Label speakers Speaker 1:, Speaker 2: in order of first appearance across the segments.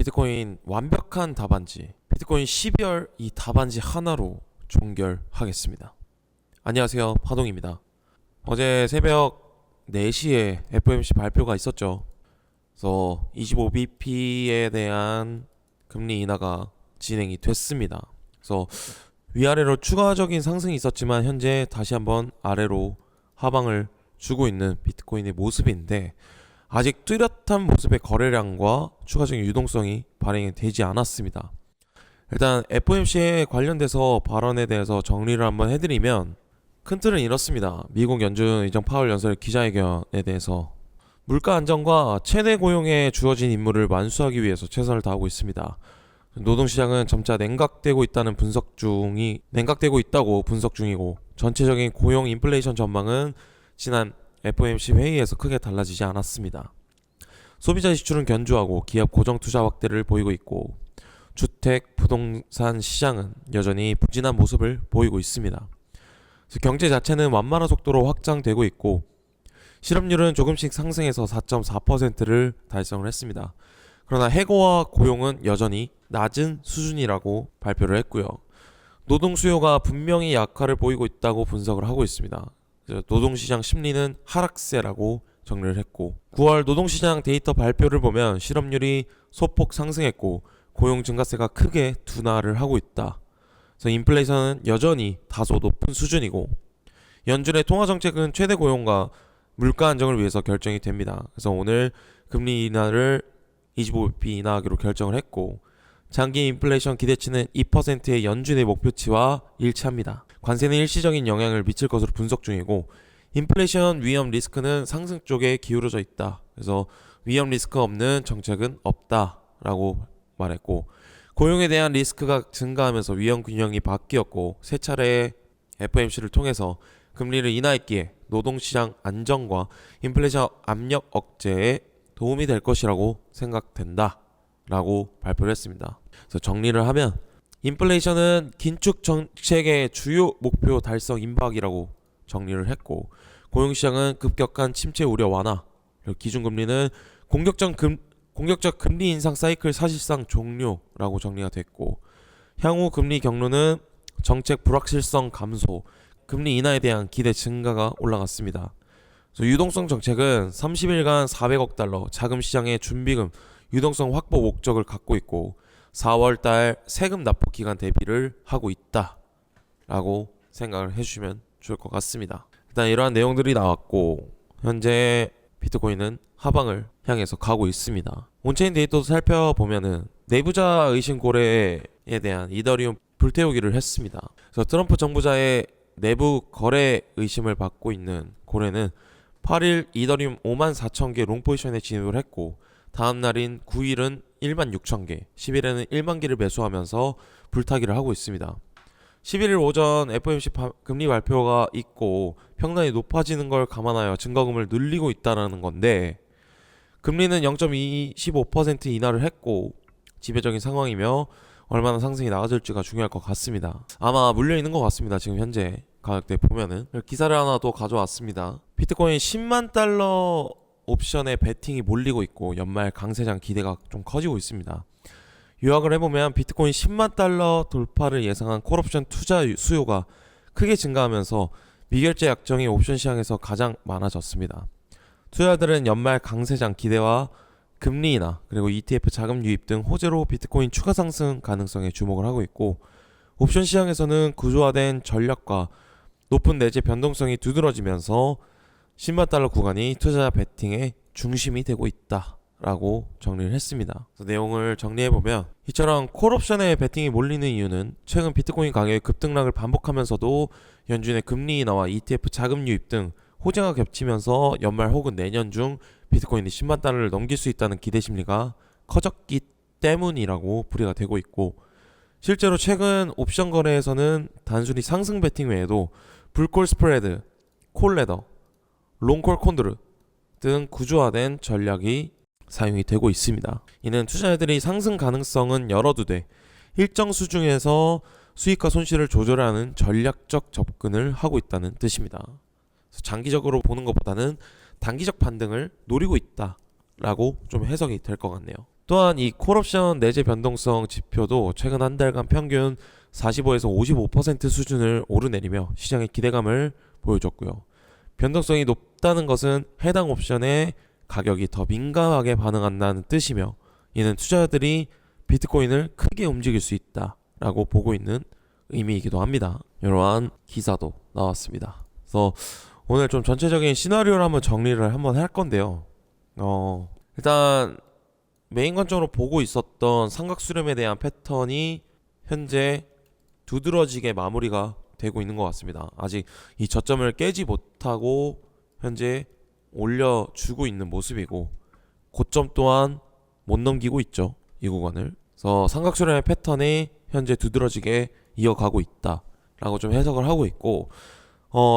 Speaker 1: 비트코인 완벽한 답안지, 비트코인 12월 이 답안지 하나로 종결하겠습니다. 안녕하세요, 파동입니다. 어제 새벽 4시에 FOMC 발표가 있었죠. 그래서 25bp에 대한 금리 인하가 진행이 됐습니다. 그래서 위아래로 추가적인 상승이 있었지만 현재 다시 한번 아래로 하방을 주고 있는 비트코인의 모습인데, 아직 뚜렷한 모습의 거래량과 추가적인 유동성이 발행이 되지 않았습니다. 일단 FOMC에 관련돼서 발언에 대해서 정리를 한번 해드리면, 큰 틀은 이렇습니다. 미국 연준 의장 파월 연설 기자회견에 대해서 물가 안정과 최대 고용에 주어진 임무를 완수하기 위해서 최선을 다하고 있습니다. 노동시장은 점차 냉각되고 있다고 분석 중이고, 전체적인 고용 인플레이션 전망은 지난 FOMC 회의에서 크게 달라지지 않았습니다. 소비자 지출은 견조하고 기업 고정 투자 확대를 보이고 있고, 주택, 부동산 시장은 여전히 부진한 모습을 보이고 있습니다. 그래서 경제 자체는 완만한 속도로 확장되고 있고, 실업률은 조금씩 상승해서 4.4%를 달성을 했습니다. 그러나 해고와 고용은 여전히 낮은 수준이라고 발표를 했고요. 노동 수요가 분명히 약화를 보이고 있다고 분석을 하고 있습니다. 노동시장 심리는 하락세라고 정리를 했고, 9월 노동시장 데이터 발표를 보면 실업률이 소폭 상승했고 고용 증가세가 크게 둔화를 하고 있다. 그래서 인플레이션은 여전히 다소 높은 수준이고, 연준의 통화정책은 최대 고용과 물가 안정을 위해서 결정이 됩니다. 그래서 오늘 금리 인하를 25bp 인하하기로 결정을 했고, 장기 인플레이션 기대치는 2%의 연준의 목표치와 일치합니다. 관세는 일시적인 영향을 미칠 것으로 분석 중이고, 인플레이션 위험 리스크는 상승 쪽에 기울어져 있다. 그래서 위험 리스크 없는 정책은 없다라고 말했고, 고용에 대한 리스크가 증가하면서 위험 균형이 바뀌었고, 세 차례의 FOMC를 통해서 금리를 인하했기에 노동시장 안정과 인플레이션 압력 억제에 도움이 될 것이라고 생각된다 라고 발표를 했습니다. 그래서 정리를 하면, 인플레이션은 긴축 정책의 주요 목표 달성 임박이라고 정리를 했고, 고용시장은 급격한 침체 우려 완화, 그리고 기준금리는 공격적 금리 인상 사이클 사실상 종료라고 정리가 됐고, 향후 금리 경로는 정책 불확실성 감소, 금리 인하에 대한 기대 증가가 올라갔습니다. 그래서 유동성 정책은 30일간 400억 달러 자금 시장의 준비금 유동성 확보 목적을 갖고 있고, 4월달 세금 납부 기간 대비를 하고 있다 라고 생각을 해주시면 좋을 것 같습니다. 일단 이러한 내용들이 나왔고, 현재 비트코인은 하방을 향해서 가고 있습니다. 온체인 데이터도 살펴보면은 내부자 의심 고래에 대한 이더리움 불태우기를 했습니다. 그래서 트럼프 정부자의 내부 거래 의심을 받고 있는 고래는 8일 이더리움 54,000개 롱 포지션에 진입을 했고, 다음 날인 9일은 16,000개, 10일에는 1만 개를 매수하면서 불타기를 하고 있습니다. 11일 오전 FOMC 금리 발표가 있고 평단이 높아지는 걸 감안하여 증거금을 늘리고 있다는 건데, 금리는 0.25% 인하를 했고 지배적인 상황이며 얼마나 상승이 나아질지가 중요할 것 같습니다. 아마 물려있는 것 같습니다. 지금 현재 가격대 보면은. 기사를 하나 또 가져왔습니다. 비트코인 10만 달러 옵션에 베팅이 몰리고 있고 연말 강세장 기대가 좀 커지고 있습니다. 요약을 해보면, 비트코인 10만 달러 돌파를 예상한 콜옵션 투자 수요가 크게 증가하면서 미결제 약정이 옵션 시장에서 가장 많아졌습니다. 투자자들은 연말 강세장 기대와 금리 인하, 그리고 ETF 자금 유입 등 호재로 비트코인 추가 상승 가능성에 주목을 하고 있고, 옵션 시장에서는 구조화된 전략과 높은 내재 변동성이 두드러지면서 10만 달러 구간이 투자자 베팅의 중심이 되고 있다 라고 정리를 했습니다. 그래서 내용을 정리해보면, 이처럼 콜옵션에 베팅이 몰리는 이유는 최근 비트코인 가격의 급등락을 반복하면서도 연준의 금리 인하와 ETF 자금 유입 등 호재가 겹치면서 연말 혹은 내년 중 비트코인이 10만 달러를 넘길 수 있다는 기대 심리가 커졌기 때문이라고 풀이가 되고 있고, 실제로 최근 옵션 거래에서는 단순히 상승 베팅 외에도 불콜 스프레드, 콜레더, 롱콜 콘드르 등 구조화된 전략이 사용이 되고 있습니다. 이는 투자자들이 상승 가능성은 열어두되 일정 수준에서 수익과 손실을 조절하는 전략적 접근을 하고 있다는 뜻입니다. 그래서 장기적으로 보는 것보다는 단기적 반등을 노리고 있다라고 좀 해석이 될 것 같네요. 또한 이 콜옵션 내재 변동성 지표도 최근 한 달간 평균 45에서 55% 수준을 오르내리며 시장의 기대감을 보여줬고요. 변동성이 높다는 것은 해당 옵션의 가격이 더 민감하게 반응한다는 뜻이며, 이는 투자자들이 비트코인을 크게 움직일 수 있다라고 보고 있는 의미이기도 합니다. 이러한 기사도 나왔습니다. 그래서 오늘 좀 전체적인 시나리오를 한번 정리를 한번 할 건데요. 일단 메인 관점으로 보고 있었던 삼각수렴에 대한 패턴이 현재 두드러지게 마무리가 되고 있는 것 같습니다. 아직 이 저점을 깨지 못하고 현재 올려주고 있는 모습이고, 고점 또한 못 넘기고 있죠, 이 구간을. 그래서 삼각수렴의 패턴이 현재 두드러지게 이어가고 있다라고 좀 해석을 하고 있고,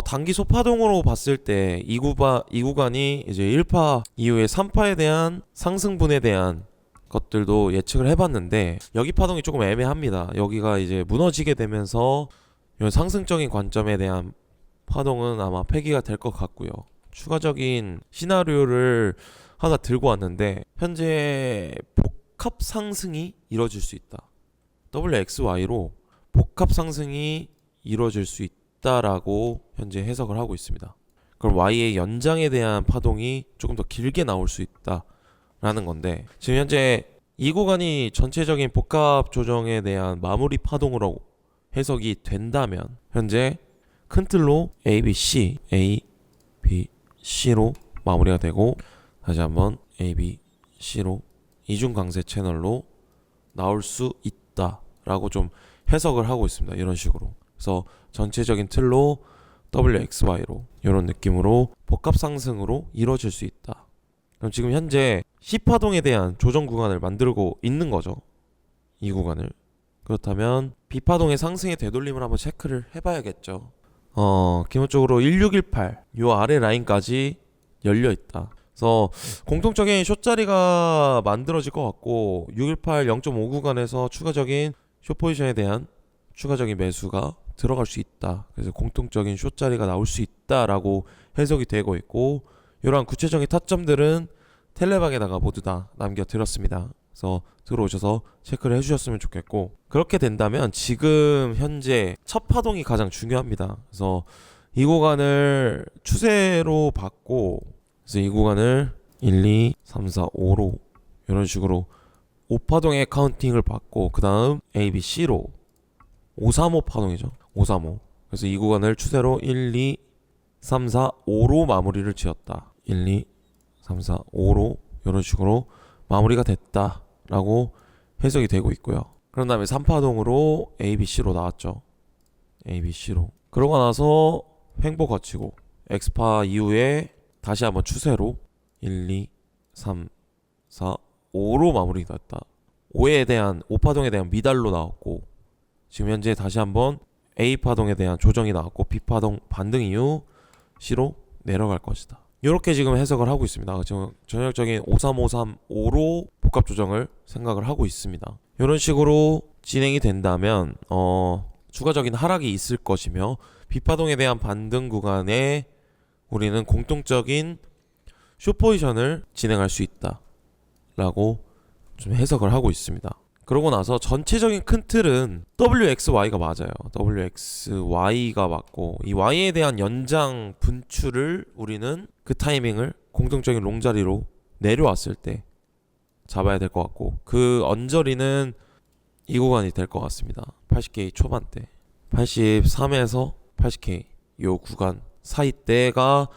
Speaker 1: 단기 소파동으로 봤을 때 이 구간이 이제 1파 이후에 3파에 대한 상승분에 대한 것들도 예측을 해봤는데, 여기 파동이 조금 애매합니다. 여기가 이제 무너지게 되면서 이런 상승적인 관점에 대한 파동은 아마 폐기가 될 것 같고요. 추가적인 시나리오를 하나 들고 왔는데, 현재 복합 상승이 이루어질 수 있다. WXY로 복합 상승이 이루어질 수 있다라고 현재 해석을 하고 있습니다. 그럼 Y의 연장에 대한 파동이 조금 더 길게 나올 수 있다라는 건데, 지금 현재 이 구간이 전체적인 복합 조정에 대한 마무리 파동으로 해석이 된다면, 현재 큰 틀로 A, B, C로 마무리가 되고, 다시 한번 A, B, C로 이중 강세 채널로 나올 수 있다라고 좀 해석을 하고 있습니다. 이런 식으로. 그래서 전체적인 틀로 WXY로 이런 느낌으로 복합 상승으로 이루어질 수 있다. 그럼 지금 현재 C파동에 대한 조정 구간을 만들고 있는 거죠, 이 구간을. 그렇다면 B파동의 상승의 되돌림을 한번 체크를 해봐야겠죠. 기본적으로 1618 요 아래 라인까지 열려 있다. 그래서 공통적인 숏자리가 만들어질 것 같고, 618 0.5 구간에서 추가적인 숏 포지션에 대한 추가적인 매수가 들어갈 수 있다. 그래서 공통적인 숏자리가 나올 수 있다라고 해석이 되고 있고, 이러한 구체적인 타점들은 텔레방에다가 모두 다 남겨드렸습니다. 그래서 들어오셔서 체크를 해주셨으면 좋겠고, 그렇게 된다면 지금 현재 첫 파동이 가장 중요합니다. 그래서 이 구간을 추세로 받고, 그래서 이 구간을 1, 2, 3, 4, 5로 이런 식으로 5파동의 카운팅을 받고, 그 다음 A, B, C로 535 파동이죠. 535. 그래서 이 구간을 추세로 1, 2, 3, 4, 5로 마무리를 지었다. 1, 2, 3, 4, 5로 이런 식으로 마무리가 됐다라고 해석이 되고 있고요. 그런 다음에 3파동으로 A, B, C로 나왔죠. A, B, C로. 그러고 나서 횡보 거치고 X파 이후에 다시 한번 추세로 1, 2, 3, 4, 5로 마무리가 됐다. 5파동에 대한 미달로 나왔고, 지금 현재 다시 한번 A파동에 대한 조정이 나왔고, B파동 반등 이후 C로 내려갈 것이다. 이렇게 지금 해석을 하고 있습니다. 지금 전형적인 53535로 복합 조정을 생각을 하고 있습니다. 이런 식으로 진행이 된다면 추가적인 하락이 있을 것이며, B파동에 대한 반등 구간에 우리는 공통적인 숏 포지션을 진행할 수 있다라고 좀 해석을 하고 있습니다. 그러고 나서 전체적인 큰 틀은 WXY가 맞아요. WXY가 맞고, 이 Y에 대한 연장 분출을 우리는 그 타이밍을 공통적인 롱자리로 내려왔을 때 잡아야 될 것 같고, 그 언저리는 이 구간이 될 것 같습니다. 80K 초반대 83에서 80K 요 구간 사이대가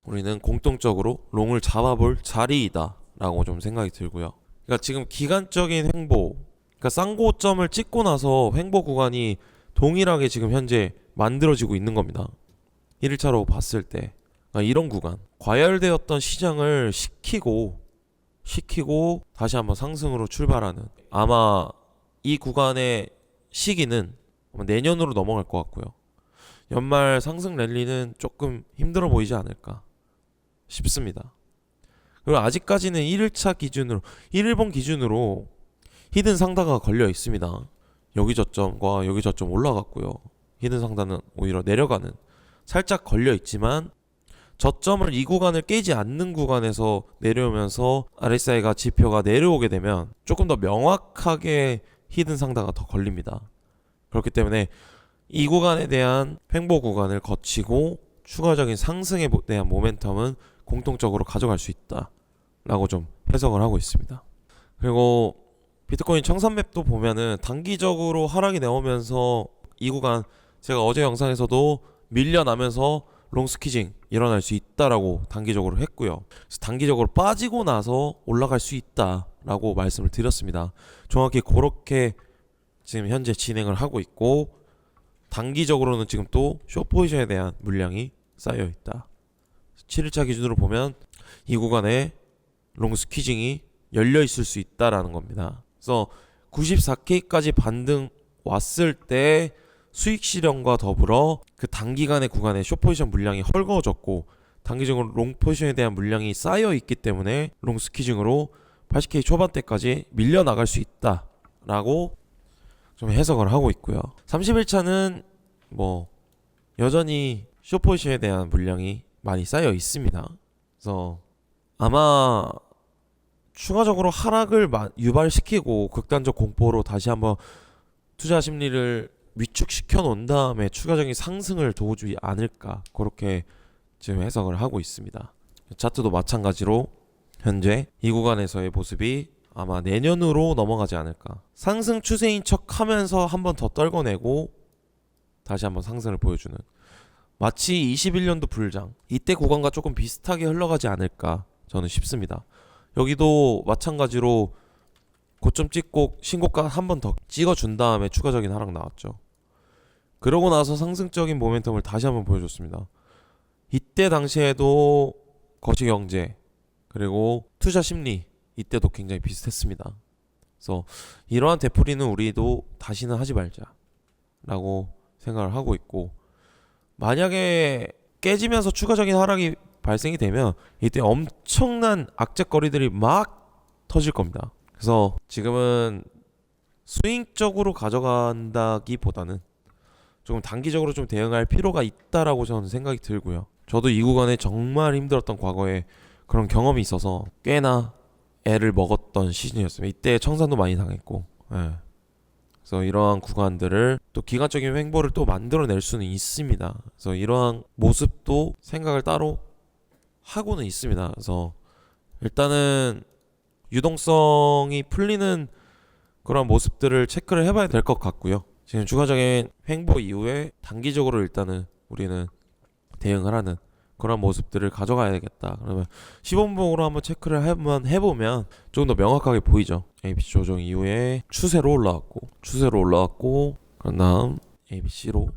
Speaker 1: 우리는 공통적으로 롱을 잡아볼 자리이다 라고 좀 생각이 들고요. 그러니까 지금 기간적인 횡보, 그러니까 쌍고점을 찍고 나서 횡보 구간이 동일하게 지금 현재 만들어지고 있는 겁니다. 1차로 봤을 때 이런 구간, 과열되었던 시장을 식히고 다시 한번 상승으로 출발하는, 아마 이 구간의 시기는 내년으로 넘어갈 것 같고요. 연말 상승 랠리는 조금 힘들어 보이지 않을까 싶습니다. 그리고 아직까지는 1일차 기준으로 1일봉 기준으로 히든 상단가 걸려 있습니다. 여기 저점과 여기 저점 올라갔고요. 히든 상단은 오히려 내려가는, 살짝 걸려 있지만 저점을 이 구간을 깨지 않는 구간에서 내려오면서 RSI가 지표가 내려오게 되면 조금 더 명확하게 히든 상단가 더 걸립니다. 그렇기 때문에 이 구간에 대한 횡보 구간을 거치고 추가적인 상승에 대한 모멘텀은 공통적으로 가져갈 수 있다 라고 좀 해석을 하고 있습니다. 그리고 비트코인 청산맵도 보면은 단기적으로 하락이 나오면서 이 구간, 제가 어제 영상에서도 밀려나면서 롱스퀴징 일어날 수 있다라고 단기적으로 했고요. 그래서 단기적으로 빠지고 나서 올라갈 수 있다라고 말씀을 드렸습니다. 정확히 그렇게 지금 현재 진행을 하고 있고, 단기적으로는 지금 또 숏포지션에 대한 물량이 쌓여 있다. 7일차 기준으로 보면 이 구간에 롱스퀴징이 열려 있을 수 있다라는 겁니다. 그래서 94K까지 반등 왔을 때 수익 실현과 더불어 그 단기간의 구간에 숏포지션 물량이 헐거워졌고 단기적으로 롱포지션에 대한 물량이 쌓여 있기 때문에 롱스퀴징으로 80K 초반대까지 밀려나갈 수 있다라고 좀 해석을 하고 있고요. 31차는 뭐 여전히 숏포지션에 대한 물량이 많이 쌓여 있습니다. 그래서 아마 추가적으로 하락을 유발시키고 극단적 공포로 다시 한번 투자 심리를 위축시켜 놓은 다음에 추가적인 상승을 도와주지 않을까, 그렇게 지금 해석을 하고 있습니다. 차트도 마찬가지로 현재 이 구간에서의 모습이 아마 내년으로 넘어가지 않을까. 상승 추세인 척 하면서 한 번 더 떨궈내고 다시 한번 상승을 보여주는, 마치 21년도 불장 이때 구간과 조금 비슷하게 흘러가지 않을까 저는 싶습니다. 여기도 마찬가지로 고점 찍고 신고가 한 번 더 찍어준 다음에 추가적인 하락 나왔죠. 그러고 나서 상승적인 모멘텀을 다시 한번 보여줬습니다. 이때 당시에도 거시경제 그리고 투자 심리 이때도 굉장히 비슷했습니다. 그래서 이러한 되풀이는 우리도 다시는 하지 말자 라고 생각을 하고 있고, 만약에 깨지면서 추가적인 하락이 발생이 되면 이때 엄청난 악재거리들이 막 터질 겁니다. 그래서 지금은 스윙적으로 가져간다기보다는 조금 단기적으로 좀 대응할 필요가 있다라고 저는 생각이 들고요. 저도 이 구간에 정말 힘들었던 과거에 그런 경험이 있어서 꽤나 애를 먹었던 시즌이었어요. 이때 청산도 많이 당했고, 예. 그래서 이러한 구간들을 또 기간적인 횡보를 또 만들어낼 수는 있습니다. 그래서 이러한 모습도 생각을 따로 하고는 있습니다. 그래서 일단은 유동성이 풀리는 그런 모습들을 체크를 해봐야 될 것 같고요. 지금 추가적인 횡보 이후에 단기적으로 일단은 우리는 대응을 하는 그런 모습들을 가져가야 되겠다. 그러면 시범봉으로 한번 체크를 한번 해보면 조금 더 명확하게 보이죠. ABC 조정 이후에 추세로 올라왔고 그런 다음 ABC로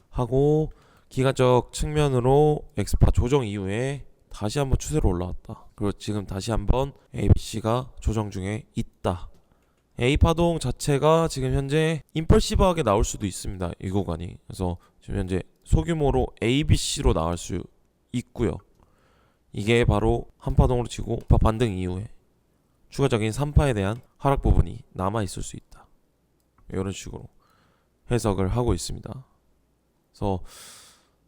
Speaker 1: 하고 기간적 측면으로 엑스파 조정 이후에 다시 한번 추세로 올라왔다. 그리고 지금 다시 한번 ABC가 조정 중에 있다. A파동 자체가 지금 현재 임펄시브하게 나올 수도 있습니다. 이 구간이. 그래서 지금 현재 소규모로 ABC로 나올 수 있고요. 이게 바로 한파동으로 치고 반등 이후에 추가적인 3파에 대한 하락 부분이 남아 있을 수 있다. 이런 식으로 해석을 하고 있습니다. 그래서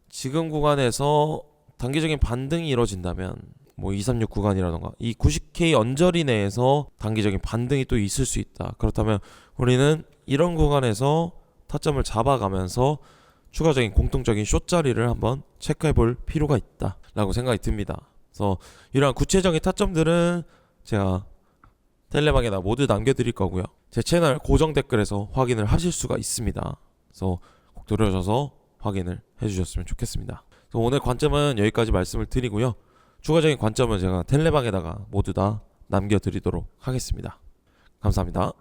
Speaker 1: 지금 구간에서 단기적인 반등이 이루어진다면 뭐 236 구간이라던가 이 90K 언저리 내에서 단기적인 반등이 또 있을 수 있다. 그렇다면 우리는 이런 구간에서 타점을 잡아가면서 추가적인 공통적인 숏 자리를 한번 체크해 볼 필요가 있다 라고 생각이 듭니다. 그래서 이러한 구체적인 타점들은 제가 텔레방에다 모두 남겨드릴 거고요. 제 채널 고정 댓글에서 확인을 하실 수가 있습니다. 그래서 꼭 들어오셔서 확인을 해주셨으면 좋겠습니다. 그래서 오늘 관점은 여기까지 말씀을 드리고요. 추가적인 관점은 제가 텔레방에다가 모두 다 남겨드리도록 하겠습니다. 감사합니다.